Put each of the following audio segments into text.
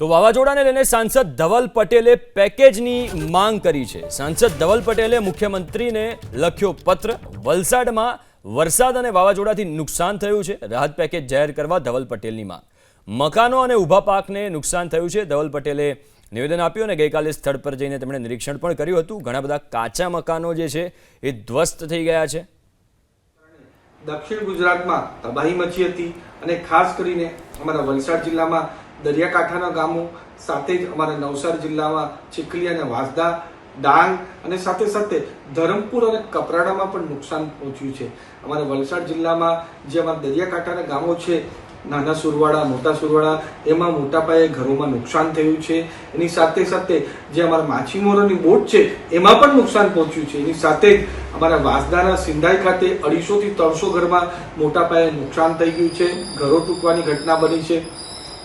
તો વાવાઝોડાને લઈને સાંસદ ધવલ પટેલે પેકેજની માંગ કરી છે। સાંસદ ધવલ પટેલે મુખ્યમંત્રીને લખ્યો પત્ર। વલસાડમાં વરસાદ અને વાવાઝોડાથી નુકસાન થયું છે, રાહત પેકેજ જાહેર કરવા ધવલ પટેલની માંગ। મકાનો અને ઊભા પાકને નુકસાન થયું છે। ધવલ પટેલે નિવેદન આપ્યું અને ગઈકાલે સ્થળ પર જઈને તેમણે નિરીક્ષણ પણ કર્યું હતું। ઘણા બધા કાચા મકાનો જે છે એ ધ્વસ્ત થઈ ગયા છે। દક્ષિણ ગુજરાતમાં તબાહી મચી હતી અને ખાસ કરીને અમારા વલસાડ જિલ્લામાં દરિયાકાંઠાના ગામો સાથે જ અમારા નવસારી જિલ્લામાં ચીખલી અને વાંસદા, ડાંગ અને સાથે સાથે ધરમપુર અને કપરાડામાં પણ નુકસાન પહોંચ્યું છે। અમારા વલસાડ જિલ્લામાં જે અમારા દરિયાકાંઠાના ગામો છે, નાના સુરવાડા, મોટા સુરવાડા, એમાં મોટા પાયે ઘરોમાં નુકસાન થયું છે। એની સાથે સાથે જે અમારા માછીમારોની બોટ છે એમાં પણ નુકસાન પહોંચ્યું છે। એની સાથે જ અમારા વાંસદાના સિંધાઈ ખાતે 250 થી 300 ઘરમાં મોટા પાયે નુકસાન થઈ ગયું છે। ઘરો તૂટવાની ઘટના બની છે,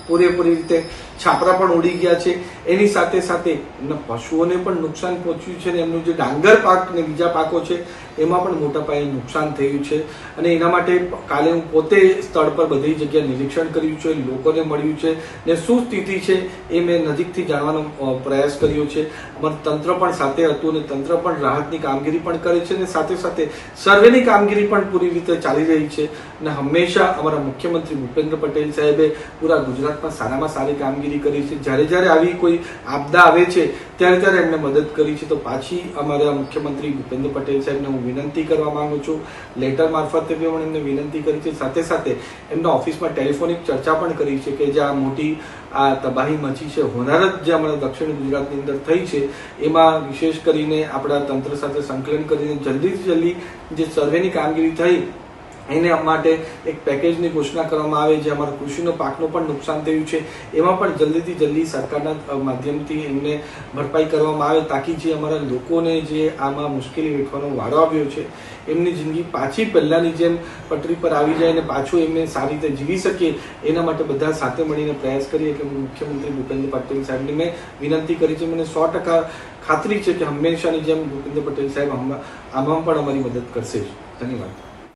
પૂરેપૂરી રીતે છાપરા પણ ઉડી ગયા છે। એની સાથે સાથે એમના પશુઓને પણ નુકસાન પહોંચ્યું છે અને એમનું જે ડાંગર પાક ને બીજા પાકો છે એમાં પણ મોટા પાયે નુકસાન થયું છે। અને એના માટે કાલે હું પોતે સ્થળ પર બધી જગ્યાએ નિરીક્ષણ કર્યું છે, લોકોને મળ્યું છે ને શું સ્થિતિ છે એ મેં નજીકથી જાણવાનો પ્રયાસ કર્યો છે। અમારું તંત્ર પણ સાથે હતું અને તંત્ર પણ રાહતની કામગીરી પણ કરે છે અને સાથે સાથે સર્વેની કામગીરી પણ પૂરી રીતે ચાલી રહી છે। અને હંમેશા અમારા મુખ્યમંત્રી ભૂપેન્દ્ર પટેલ સાહેબે પૂરા ગુજરાતમાં સારામાં સારી કામગીરી કરી છે। જ્યારે જ્યારે આવી કોઈ આપદા આવે છે ત્યારે એમને મદદ કરી છે। તો પાછી અમારા મુખ્યમંત્રી ભૂપેન્દ્ર પટેલ સાહેબને હું વિનંતી કરવા માંગુ છું, લેટર મારફતે પણ એમને વિનંતી કરી છે, સાથે સાથે એમના ઓફિસમાં ટેલિફોનિક ચર્ચા પણ કરી છે કે જે આ મોટી આ તબાહી મચી છે, હોનારત જે અમારા દક્ષિણ ગુજરાતની અંદર થઈ છે, એમાં વિશેષ કરીને આપણા તંત્ર સાથે સંકલન કરીને જલ્દીથી જલ્દી જે સર્વેની કામગીરી થઈ એને માટે એક પેકેજની ઘોષણા કરવામાં આવે। જે અમારા કૃષિનો પાકનો પણ નુકસાન થયું છે એમાં પણ જલ્દીથી જલ્દી સરકારના માધ્યમથી એમને ભરપાઈ કરવામાં આવે, તાકી જે અમારા લોકોને જે આમાં મુશ્કેલી વેઠવાનો વારો આવ્યો છે એમની જિંદગી પાછી પહેલાની જેમ પટરી પર આવી જાય અને પાછું એમને સારી રીતે જીવી શકે, એના માટે બધા સાથે મળીને પ્રયાસ કરીએ। એટલે મુખ્યમંત્રી ભૂપેન્દ્ર પટેલ સાહેબને મેં વિનંતી કરી છે। મને 100% ખાતરી છે કે હંમેશાની જેમ ભૂપેન્દ્ર પટેલ સાહેબ આમાં પણ અમારી મદદ કરશે જ। ધન્યવાદ।